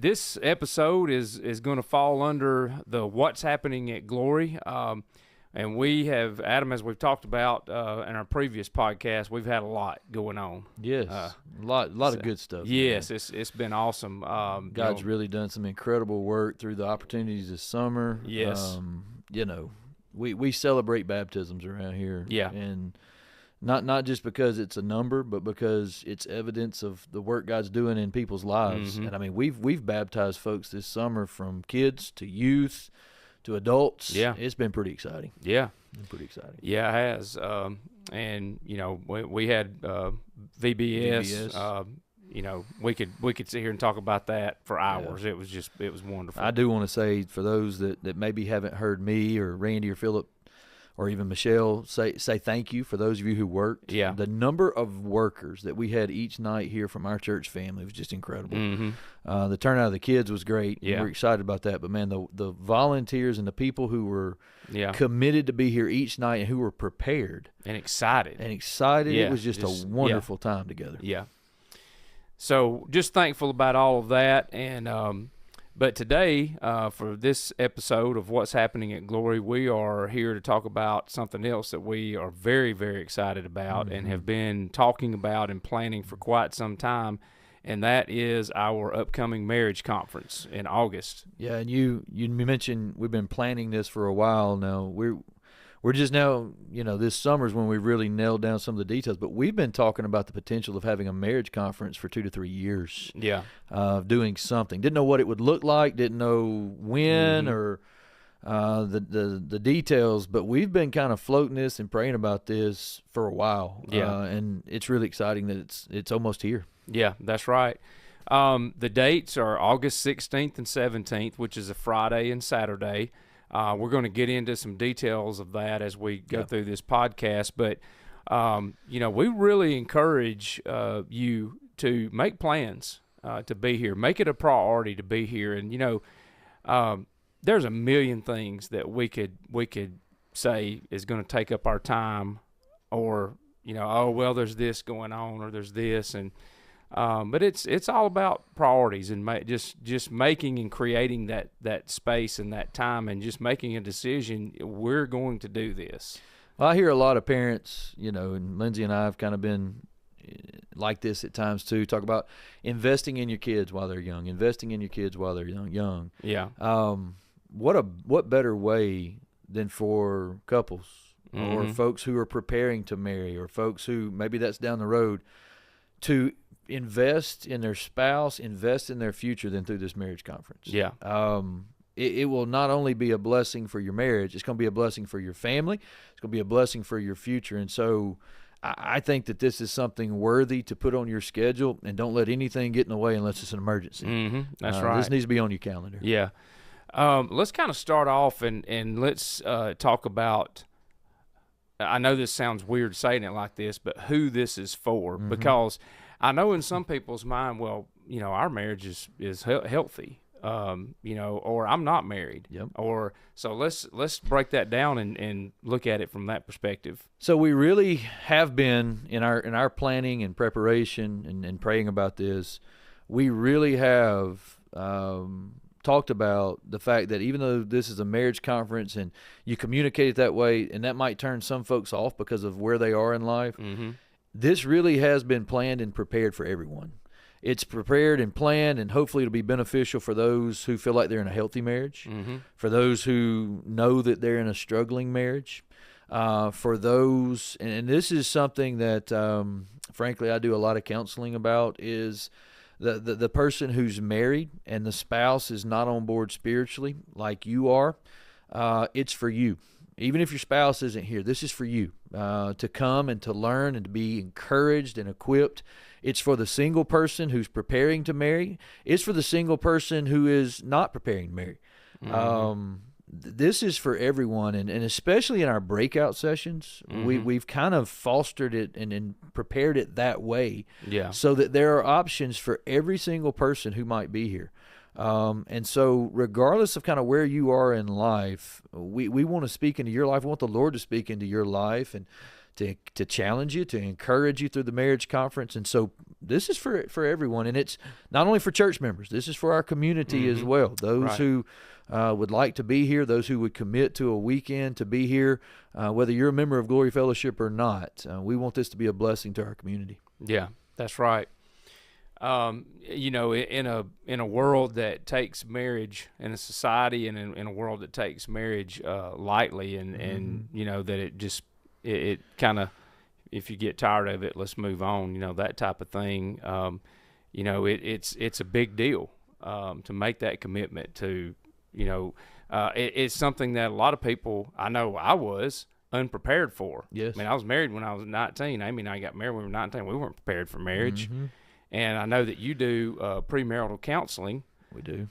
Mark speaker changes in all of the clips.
Speaker 1: This episode is going to fall under the What's Happening at Glory. And we have, Adam, as we've talked about in our previous podcast, we've had a lot going on.
Speaker 2: Yes, a lot of good stuff.
Speaker 1: Yes, it's been awesome.
Speaker 2: God's really done some incredible work through the opportunities this summer.
Speaker 1: Yes.
Speaker 2: We celebrate baptisms around here.
Speaker 1: Yeah.
Speaker 2: And not just because it's a number, but because it's evidence of the work God's doing in people's lives.
Speaker 1: Mm-hmm.
Speaker 2: And I mean, we've baptized folks this summer, from kids to youth to adults.
Speaker 1: Yeah.
Speaker 2: It's been pretty exciting.
Speaker 1: Yeah.
Speaker 2: It's pretty exciting.
Speaker 1: Yeah, it has. And we had VBS. We could sit here and talk about that for hours.
Speaker 2: Yeah.
Speaker 1: It was wonderful.
Speaker 2: I do want to say, for those that maybe haven't heard me or Randy or Philip or even Michelle say thank you, for those of you who worked.
Speaker 1: Yeah.
Speaker 2: The number of workers that we had each night here from our church family was just incredible.
Speaker 1: Mm-hmm.
Speaker 2: The turnout of the kids was great.
Speaker 1: Yeah.
Speaker 2: We're excited about that. But, man, the volunteers and the people who were committed to be here each night and who were prepared.
Speaker 1: And excited.
Speaker 2: Yeah, it was just a wonderful time together.
Speaker 1: Yeah. So just thankful about all of that. And but today, for this episode of What's Happening at Glory, we are here to talk about something else that we are very, very excited about and have been talking about and planning for quite some time, and that is our upcoming marriage conference in August.
Speaker 2: Yeah, and you mentioned we've been planning this for a while now. We're just now, this summer is when we really nailed down some of the details. But we've been talking about the potential of having a marriage conference for 2 to 3 years.
Speaker 1: Yeah.
Speaker 2: Doing something. Didn't know what it would look like. Didn't know when or the details. But we've been kind of floating this and praying about this for a while.
Speaker 1: Yeah.
Speaker 2: And it's really exciting that it's almost here.
Speaker 1: Yeah, that's right. The dates are August 16th and 17th, which is a Friday and Saturday. We're going to get into some details of that as we go through this podcast. But, we really encourage you to make plans to be here. Make it a priority to be here. And, there's a million things that we could say is going to take up our time, or, there's this going on, or there's this. And but it's all about priorities and just making and creating that space and that time, and just making a decision. We're going to do this.
Speaker 2: Well, I hear a lot of parents, and Lindsay and I have kind of been like this at times too, talk about investing in your kids while they're young, young.
Speaker 1: Yeah.
Speaker 2: What better way than for couples or
Speaker 1: Mm-hmm.
Speaker 2: folks who are preparing to marry, or folks who maybe that's down the road, to invest in their spouse, invest in their future, than through this marriage conference.
Speaker 1: Yeah.
Speaker 2: It will not only be a blessing for your marriage, it's going to be a blessing for your family. It's going to be a blessing for your future. And so I think that this is something worthy to put on your schedule, and don't let anything get in the way unless it's an emergency.
Speaker 1: Mm-hmm. That's right.
Speaker 2: This needs to be on your calendar.
Speaker 1: Yeah. Let's kind of start off and let's talk about, I know this sounds weird saying it like this, but who this is for, because I know in some people's mind, well, our marriage is healthy, or I'm not married.
Speaker 2: Yep.
Speaker 1: Or so let's break that down and look at it from that perspective.
Speaker 2: So we really have been in our planning and preparation and praying about this. We really have talked about the fact that even though this is a marriage conference and you communicate it that way, and that might turn some folks off because of where they are in life, this really has been planned and prepared for everyone. It's prepared and planned, and hopefully it'll be beneficial for those who feel like they're in a healthy marriage, for those who know that they're in a struggling marriage, for those, and this is something that, frankly, I do a lot of counseling about, is the person who's married and the spouse is not on board spiritually like you are. It's for you. Even if your spouse isn't here, this is for you to come and to learn and to be encouraged and equipped. It's for the single person who's preparing to marry. It's for the single person who is not preparing to marry. This is for everyone, and especially in our breakout sessions, we've kind of fostered it and prepared it that way, so that there are options for every single person who might be here. And so regardless of kind of where you are in life, we want to speak into your life. We want the Lord to speak into your life and to challenge you, to encourage you through the marriage conference. And so this is for everyone, and it's not only for church members. This is for our community as well. Those who would like to be here, those who would commit to a weekend to be here, whether you're a member of Glory Fellowship or not. We want this to be a blessing to our community.
Speaker 1: Yeah, that's right. In a world that takes marriage, in a society and in a world that takes marriage lightly, and that it kind of, if you get tired of it, let's move on, that type of thing. It's a big deal to make that commitment to, it's something that a lot of people, I know I was unprepared for.
Speaker 2: Yes.
Speaker 1: I mean, I was married when I was 19. Amy and I got married when we were 19. We weren't prepared for marriage. And I know that you do premarital counseling.
Speaker 2: We do.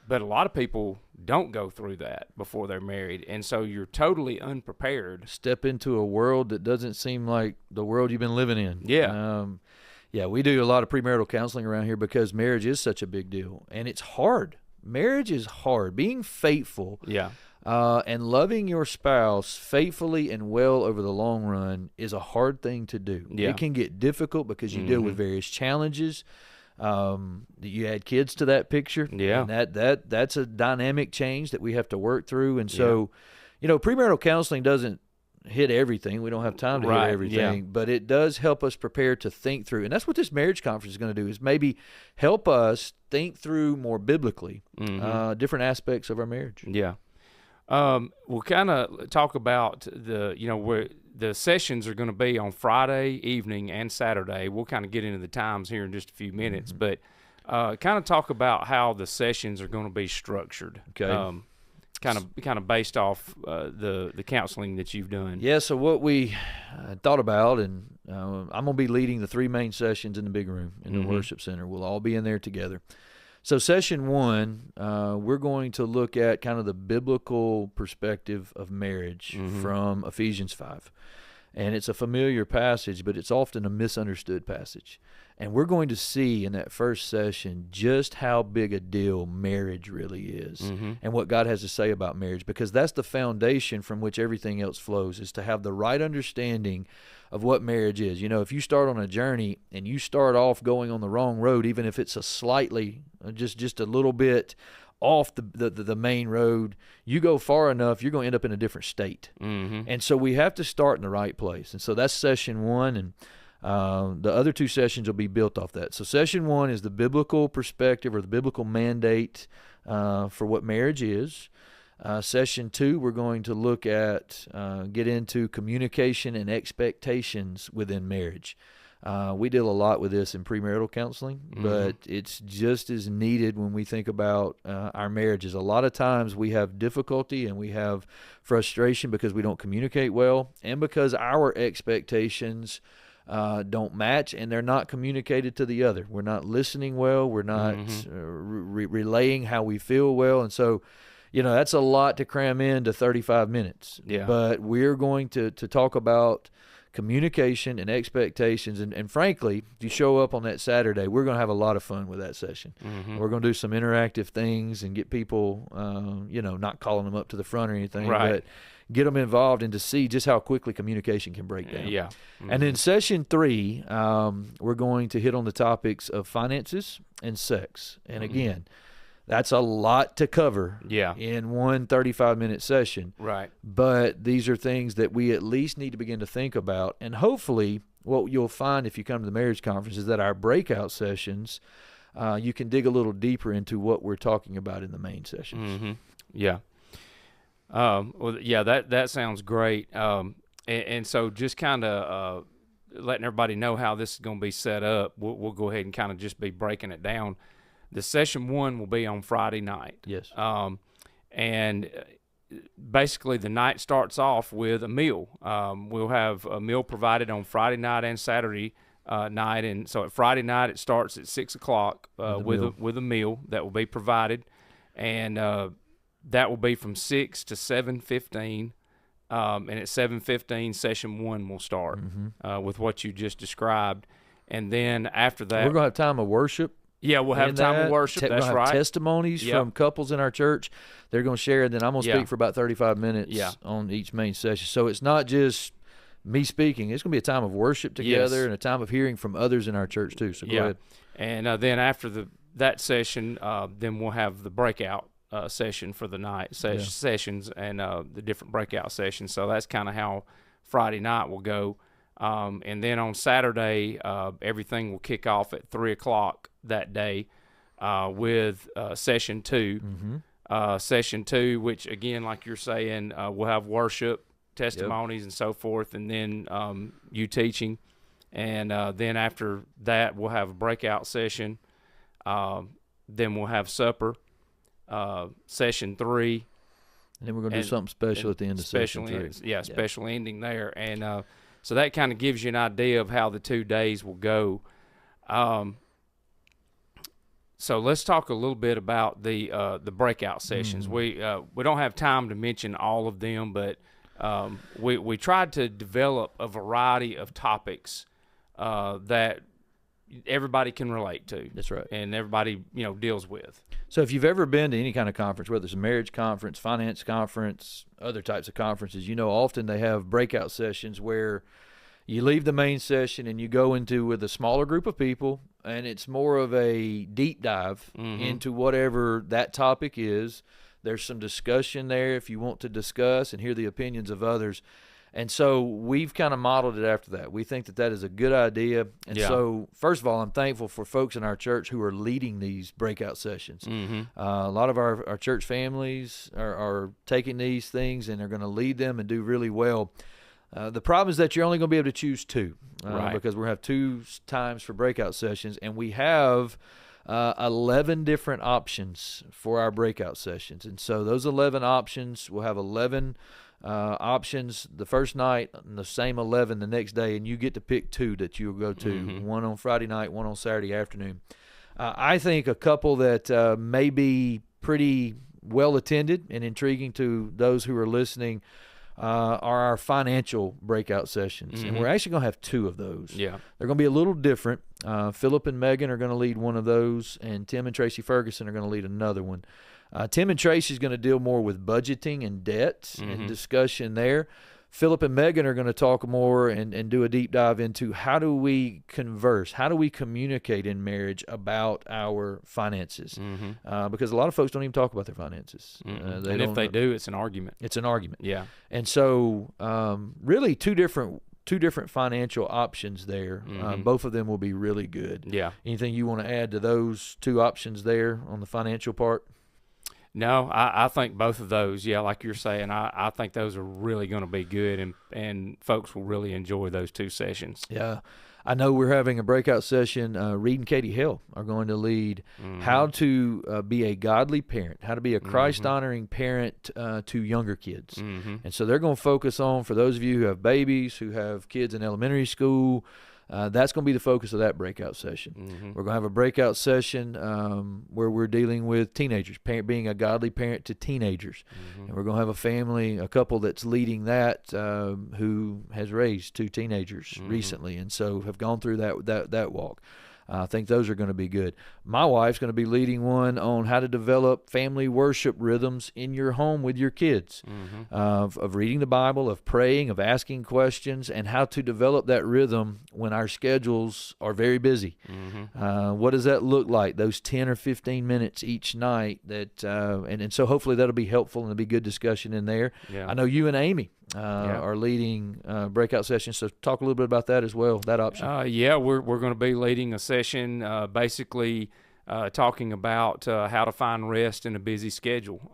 Speaker 1: But a lot of people don't go through that before they're married, and so you're totally unprepared.
Speaker 2: Step into a world that doesn't seem like the world you've been living in.
Speaker 1: Yeah.
Speaker 2: We do a lot of premarital counseling around here because marriage is such a big deal, and it's hard. Marriage is hard. Being faithful.
Speaker 1: Yeah.
Speaker 2: And loving your spouse faithfully and well over the long run is a hard thing to do.
Speaker 1: Yeah.
Speaker 2: It can get difficult because you deal with various challenges. You add kids to that picture.
Speaker 1: Yeah.
Speaker 2: And that's a dynamic change that we have to work through. And so, premarital counseling doesn't hit everything. We don't have time to hit everything, but it does help us prepare to think through. And that's what this marriage conference is going to do, is maybe help us think through more biblically different aspects of our marriage.
Speaker 1: Yeah. We'll kind of talk about where the sessions are going to be on Friday evening and Saturday. We'll kind of get into the times here in just a few minutes, but kind of talk about how the sessions are going to be structured.
Speaker 2: Okay.
Speaker 1: Kind of based off the counseling that you've done.
Speaker 2: Yeah. So what we thought about, and I'm going to be leading the 3 main sessions in the big room in the worship center. We'll all be in there together. So session 1, we're going to look at kind of the biblical perspective of marriage from Ephesians 5. And it's a familiar passage, but it's often a misunderstood passage. And we're going to see in that first session just how big a deal marriage really is and what God has to say about marriage, because that's the foundation from which everything else flows, is to have the right understanding of what marriage is. If you start on a journey and you start off going on the wrong road, even if it's a slightly, just a little bit off the main road, you go far enough, you're going to end up in a different state. And so we have to start in the right place. And so that's session 1, and the other 2 sessions will be built off that. So session 1 is the biblical perspective or the biblical mandate for what marriage is. Session 2, we're going to look at, get into communication and expectations within marriage. We deal a lot with this in premarital counseling, but it's just as needed when we think about our marriages. A lot of times we have difficulty and we have frustration because we don't communicate well, and because our expectations don't match and they're not communicated to the other. We're not listening well. We're not relaying how we feel well. And so, that's a lot to cram into 35 minutes.
Speaker 1: Yeah.
Speaker 2: But we're going to talk about communication and expectations. And frankly, if you show up on that Saturday, we're going to have a lot of fun with that session. We're going to do some interactive things and get people, not calling them up to the front or anything, but get them involved and to see just how quickly communication can break down.
Speaker 1: Yeah.
Speaker 2: And in session 3, we're going to hit on the topics of finances and sex. And again, that's a lot to cover in one 35-minute session.
Speaker 1: Right.
Speaker 2: But these are things that we at least need to begin to think about. And hopefully what you'll find if you come to the marriage conference is that our breakout sessions, you can dig a little deeper into what we're talking about in the main sessions.
Speaker 1: Yeah. That sounds great. And so just kind of letting everybody know how this is going to be set up, we'll go ahead and kind of just be breaking it down. The session 1 will be on Friday night.
Speaker 2: Yes.
Speaker 1: And basically the night starts off with a meal. We'll have a meal provided on Friday night and Saturday night. And so at Friday night, it starts at 6 o'clock with a meal that will be provided. And that will be from 6 to 7:15. And at 7:15, session 1 will start with what you just described. And then after that,
Speaker 2: we're going to have time of worship.
Speaker 1: Yeah, we'll have time of worship. That's
Speaker 2: we'll have
Speaker 1: right.
Speaker 2: testimonies from couples in our church. They're going to share, and then I'm going to speak for about 35 minutes on each main session. So it's not just me speaking. It's going to be a time of worship together and a time of hearing from others in our church too. So go ahead.
Speaker 1: And then after that session, then we'll have the breakout session for the night, sessions and the different breakout sessions. So that's kind of how Friday night will go. And then on Saturday, everything will kick off at 3 o'clock that day with session 2. Session 2, which again, like you're saying, we'll have worship, testimonies, and so forth, and then you teaching. And then after that, we'll have a breakout session. Then we'll have supper, session 3.
Speaker 2: And then we're going to do something special at the end of session 3.
Speaker 1: Special ending there. And so that kind of gives you an idea of how the 2 days will go. So let's talk a little bit about the breakout sessions. We don't have time to mention all of them, but we tried to develop a variety of topics that everybody can relate to.
Speaker 2: That's right.
Speaker 1: And everybody, deals with.
Speaker 2: So if you've ever been to any kind of conference, whether it's a marriage conference, finance conference, other types of conferences, often they have breakout sessions where you leave the main session and you go into with a smaller group of people, and it's more of a deep dive into whatever that topic is. There's some discussion there if you want to discuss and hear the opinions of others. And so we've kind of modeled it after that. We think that is a good idea. And so, first of all, I'm thankful for folks in our church who are leading these breakout sessions. A lot of our church families are taking these things and are going to lead them and do really well. The problem is that you're only going to be able to choose 2 because we're going to have 2 times for breakout sessions, and we have 11 different options for our breakout sessions. And so those 11 options, we'll have 11 options the first night and the same 11 the next day, and you get to pick 2 that you'll go to, one on Friday night, one on Saturday afternoon. I think a couple that may be pretty well attended and intriguing to those who are listening are our financial breakout sessions. And we're actually going to have 2 of those. They're going to be a little different. Philip and Megan are going to lead one of those, and Tim and Tracy Ferguson are going to lead another one. Tim and Tracy is going to deal more with budgeting and debt and discussion there. Philip and Megan are going to talk more and do a deep dive into how do we converse, how do we communicate in marriage about our finances, because a lot of folks don't even talk about their finances.
Speaker 1: And if they do, it's an argument.
Speaker 2: It's an argument.
Speaker 1: Yeah.
Speaker 2: And so really two different financial options there. Both of them will be really good.
Speaker 1: Yeah.
Speaker 2: Anything you want to add to those 2 options there on the financial part?
Speaker 1: No, I think both of those, like you're saying, I think those are really going to be good, and folks will really enjoy those 2 sessions.
Speaker 2: Yeah. I know we're having a breakout session. Reed and Katie Hill are going to lead how to be a godly parent, how to be a Christ-honoring parent to younger kids. And so they're going to focus on, for those of you who have babies, who have kids in elementary school, that's going to be the focus of that breakout session. We're going to have a breakout session where we're dealing with teenagers, being a godly parent to teenagers. And we're going to have a couple that's leading that who has raised 2 teenagers recently, and so have gone through that walk. I think those are going to be good. My wife's going to be leading one on how to develop family worship rhythms in your home with your kids, of reading the Bible, of praying, of asking questions, and how to develop that rhythm when our schedules are very busy. What does that look like, those 10 or 15 minutes each night? And so hopefully that'll be helpful and there'll be good discussion in there. I know you and Amy are leading breakout sessions, so talk a little bit about that as well, that option.
Speaker 1: We're going to be leading a session basically talking about how to find rest in a busy schedule.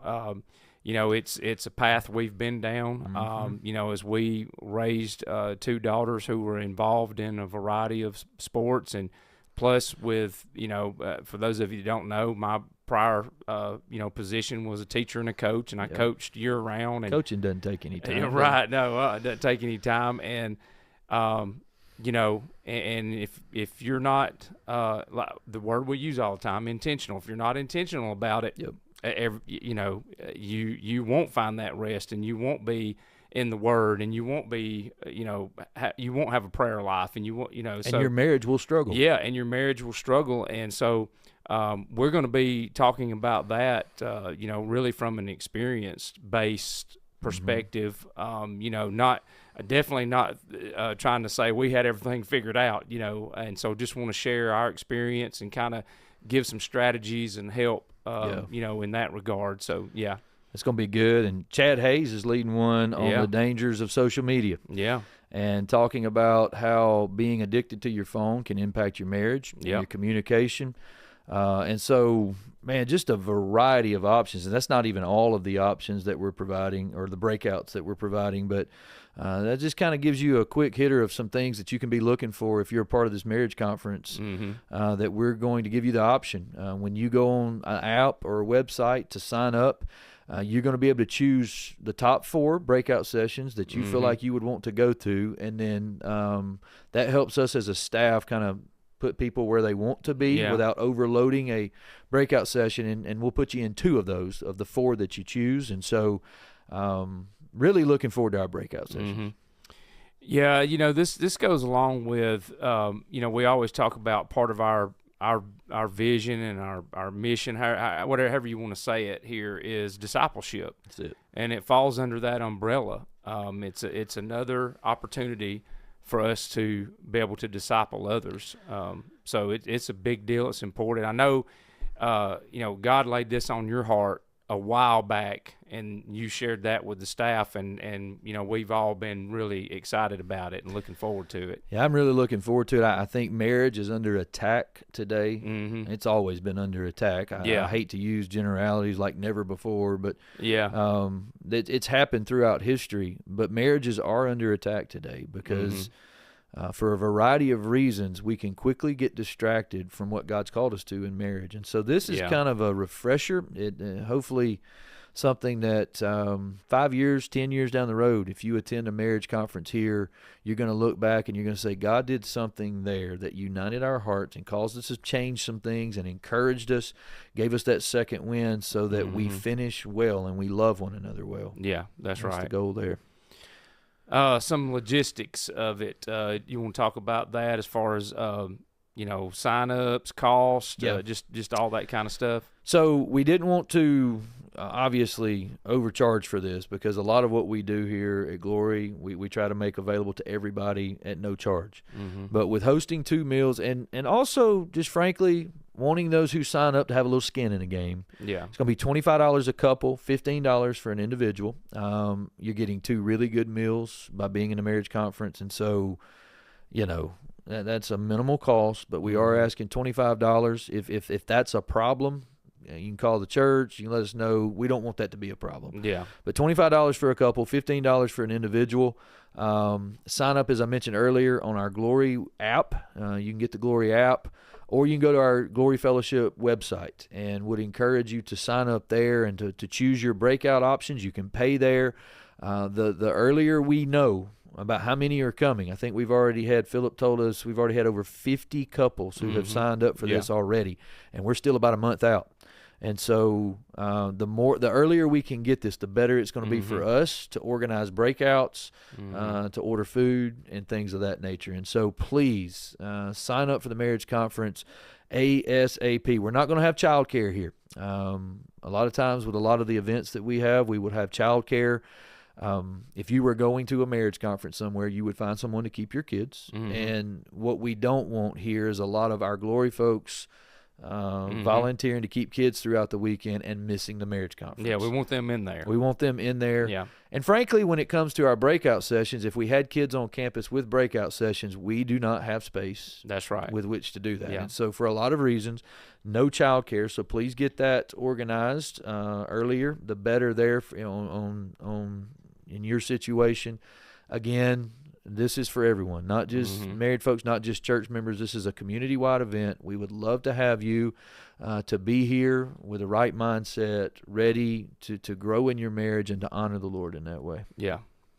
Speaker 1: It's a path we've been down, as we raised 2 daughters who were involved in a variety of sports, and plus with, for those of you who don't know, my prior, position was a teacher and a coach, and I coached year round. And
Speaker 2: coaching doesn't take any time.
Speaker 1: Right. No, it doesn't take any time. And, and if you're not, like the word we use all the time, intentional, if you're not intentional about it, you won't find that rest, and you won't be in the Word, and you won't be, you won't have a prayer life, and you won't,
Speaker 2: And
Speaker 1: so
Speaker 2: your marriage will struggle.
Speaker 1: yeah, and your marriage will struggle, and so we're going to be talking about that, really from an experience-based perspective. Not definitely not trying to say we had everything figured out, and so just want to share our experience and kind of give some strategies and help, in that regard. So yeah,
Speaker 2: it's going to be good. And Chad Hayes is leading one on the dangers of social media.
Speaker 1: Yeah.
Speaker 2: And talking about how being addicted to your phone can impact your marriage, your communication. And so, man, just a variety of options. And that's not even all of the options that we're providing or the breakouts that we're providing, but that just kind of gives you a quick hitter of some things that you can be looking for if you're a part of this marriage conference, that we're going to give you the option. When you go on an app or a website to sign up, you're going to be able to choose the top 4 breakout sessions that you feel like you would want to go to, and then that helps us as a staff kind of put people where they want to be without overloading a breakout session, and we'll put you in 2 of those, of the 4 that you choose. And so really looking forward to our breakout sessions.
Speaker 1: Yeah, this goes along with, we always talk about part of our vision and our mission, whatever you want to say it here, is discipleship.
Speaker 2: That's it.
Speaker 1: And it falls under that umbrella. It's another opportunity for us to be able to disciple others. So it's a big deal. It's important. I know, God laid this on your heart a while back, and you shared that with the staff, and we've all been really excited about it and looking forward to it.
Speaker 2: Yeah, I'm really looking forward to it. I think marriage is under attack today. It's always been under attack. I hate to use generalities like never before, but it's happened throughout history. But marriages are under attack today because for a variety of reasons, we can quickly get distracted from what God's called us to in marriage. And so this is kind of a refresher. It hopefully something that 5 years, 10 years down the road, if you attend a marriage conference here, you're going to look back and you're going to say, God did something there that united our hearts and caused us to change some things and encouraged us, gave us that second wind so that we finish well and we love one another well.
Speaker 1: Yeah, that's right.
Speaker 2: That's the goal there.
Speaker 1: Some logistics of it. You want to talk about that as far as sign-ups, cost, just all that kind of stuff?
Speaker 2: So we didn't want to obviously overcharge for this, because a lot of what we do here at Glory, we try to make available to everybody at no charge. But with hosting 2 meals and also just frankly wanting those who sign up to have a little skin in the game.
Speaker 1: Yeah.
Speaker 2: It's going to be $25 a couple, $15 for an individual. You're getting 2 really good meals by being in a marriage conference. And so, that's a minimal cost, but we are asking $25. If that's a problem, you can call the church. You can let us know. We don't want that to be a problem.
Speaker 1: Yeah. But
Speaker 2: $25 for a couple, $15 for an individual. Sign up, as I mentioned earlier, on our Glory app. You can get the Glory app, or you can go to our Glory Fellowship website, and would encourage you to sign up there and to choose your breakout options. You can pay there. The earlier we know about how many are coming. I think Philip told us we've already had over 50 couples who have signed up for this already, and we're still about a month out. And so the earlier we can get this, the better it's going to be for us to organize breakouts, to order food and things of that nature. And so please sign up for the marriage conference ASAP. We're not going to have childcare here. A lot of times with a lot of the events that we have, we would have childcare. If you were going to a marriage conference somewhere, you would find someone to keep your kids. And what we don't want here is a lot of our Glory folks volunteering to keep kids throughout the weekend and missing the marriage conference.
Speaker 1: Yeah, we want them in there.
Speaker 2: We want them in there.
Speaker 1: Yeah.
Speaker 2: And frankly, when it comes to our breakout sessions, if we had kids on campus with breakout sessions, we do not have space.
Speaker 1: That's right.
Speaker 2: With which to do that.
Speaker 1: Yeah.
Speaker 2: And so for a lot of reasons, no child care. So please get that organized earlier. The better there on in your situation. Again, this is for everyone, not just married folks, not just church members. This is a community-wide event. We would love to have you to be here with the right mindset, ready to grow in your marriage and to honor the Lord in that way.
Speaker 1: Yeah.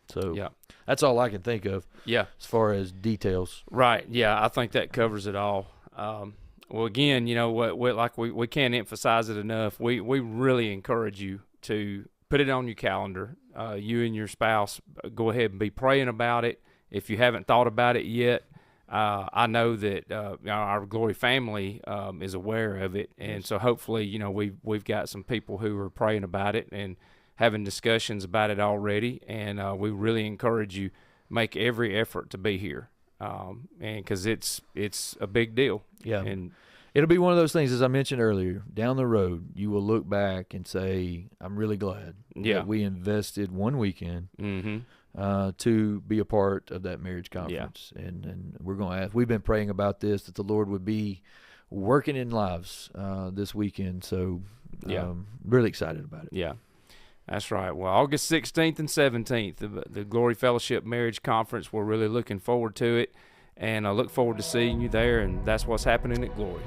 Speaker 2: So that's all I can think of.
Speaker 1: Yeah.
Speaker 2: As far as details.
Speaker 1: Right. Yeah, I think that covers it all. Well, again, we can't emphasize it enough. We really encourage you to put it on your calendar. You and your spouse go ahead and be praying about it. If you haven't thought about it yet, I know that our Glory family is aware of it, and so hopefully, we've got some people who are praying about it and having discussions about it already. And we really encourage you, make every effort to be here, and because it's a big deal.
Speaker 2: Yeah,
Speaker 1: and
Speaker 2: it'll be one of those things, as I mentioned earlier. Down the road, you will look back and say, "I'm really glad that we invested one weekend."
Speaker 1: Mm-hmm.
Speaker 2: To be a part of that marriage conference. And we're going to ask, we've been praying about this, that the Lord would be working in lives this weekend. So really excited about it.
Speaker 1: Yeah, that's right. Well, August 16th and 17th, the Glory Fellowship Marriage Conference, we're really looking forward to it. And I look forward to seeing you there, and that's what's happening at Glory.